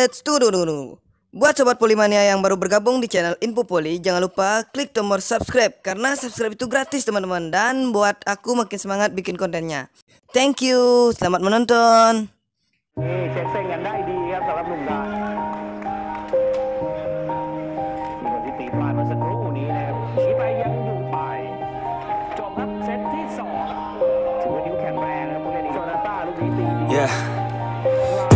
Tunggu. Buat sobat Polimania yang baru bergabung di channel Info Poli, jangan lupa klik tombol subscribe karena subscribe itu gratis teman-teman, dan buat aku makin semangat bikin kontennya. Thank you, selamat menonton. เช็คเส้นกันได้ดีครับสำหรับหนุ่มนามีคนที่ตีปลายมาสักครู่นี้นะครับชี้ไปยังอยู่ไปจบครับเซตที่2ถือว่านิ้วแข็งแรงนะครับผู้เล่นโซนาต้าลูกนี้ตีดี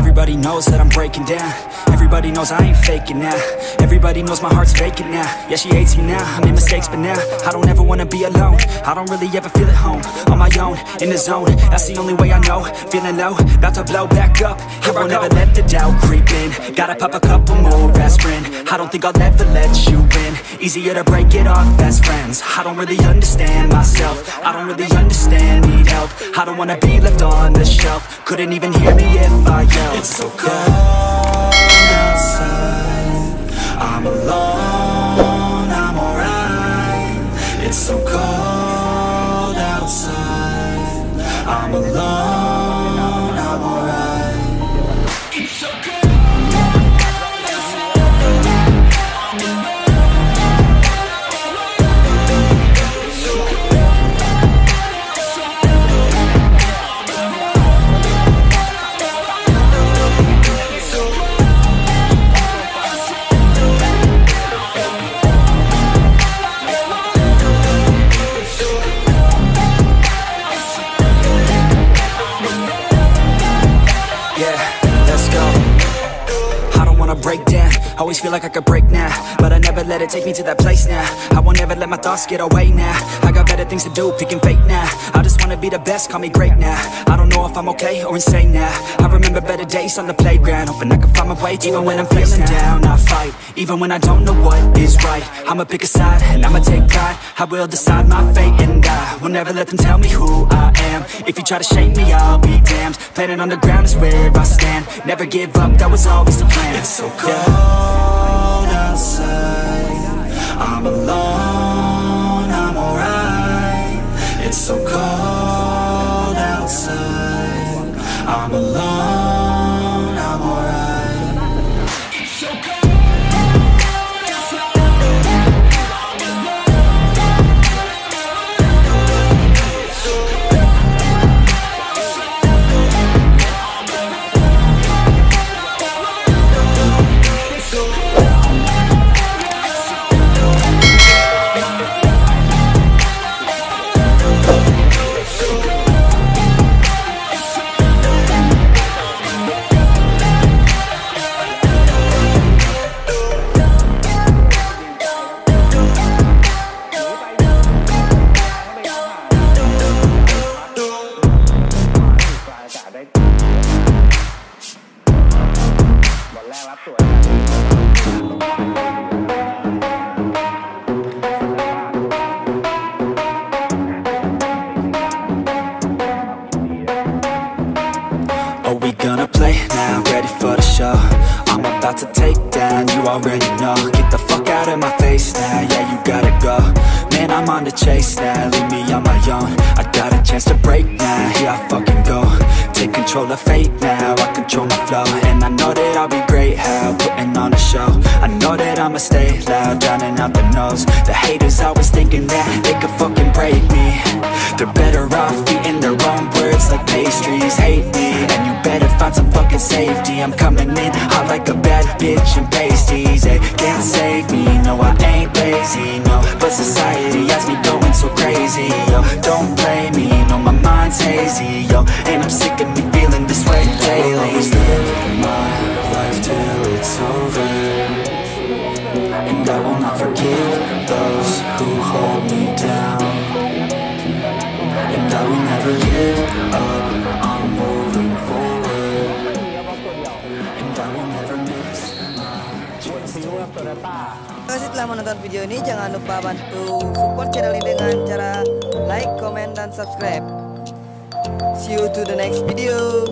Everybody knows that I'm breaking down. Everybody knows I ain't faking now. Everybody knows my heart's faking now. Yeah, she hates me now, I made mistakes but now I don't ever wanna be alone. I don't really ever feel at home. On my own, in the zone, that's the only way I know. Feeling low, about to blow back up. Here I never let the doubt creep in. Gotta pop a couple more aspirin. I don't think I'll ever let you in. Easier to break it off best friends. I don't really understand myself. I don't really understand, need help. I don't wanna be left on the shelf. Couldn't even hear me if I yelled. It's so cold outside, I'm alone, I'm alright. It's so cold outside, I'm alone, I'm alright. It's so cold. Break down, always feel like I could break now, but I never let it take me to that place now. I won't ever let my thoughts get away now. I got better things to do, picking fate now. I just wanna be the best, call me great now. I don't know if I'm okay or insane now. I remember better days on the playground, hoping I can find my way. Even when I'm feeling down, I fight. Even when I don't know what is right, I'ma pick a side and I'ma take pride. I will decide my fate and I will never let them tell me who I am. If you try to shake me, I'll be damned. Planet on the ground is where I stand. Never give up, that was always the plan. It's so cold outside, I'm alone, I'm alright. It's so cold outside, I'm alone, I'm alright. It's so cold. I'm about to take down, you already know. Get the fuck out of my face now, yeah, you gotta go. Man, I'm on the chase now, leave me on my own. I got a chance to break now, here I fucking go. Take control of fate now, I control my flow. And I know that I'll be great, how, putting on a show. I know that I'ma stay loud, drowning out the noise. The haters always thinking that they could fucking break me. They're better off eating their own words like pastries. Hate me, and you better find some fucking safety. I'm coming in hot like a bad bitch and pasties. They can't save me, no I ain't lazy, no. But society has me going so crazy, yo. Don't blame me, no my mind's hazy, yo. And I'm sick of me feeling this way daily. I'll always live my life till it's over, and I will not forgive those who hold me down. And I will never give up, I'm moving forward. And I will never miss my chance. Terima kasih telah menonton video ini. Jangan lupa bantu support channel ini dengan cara like, comment, dan subscribe. See you to the next video.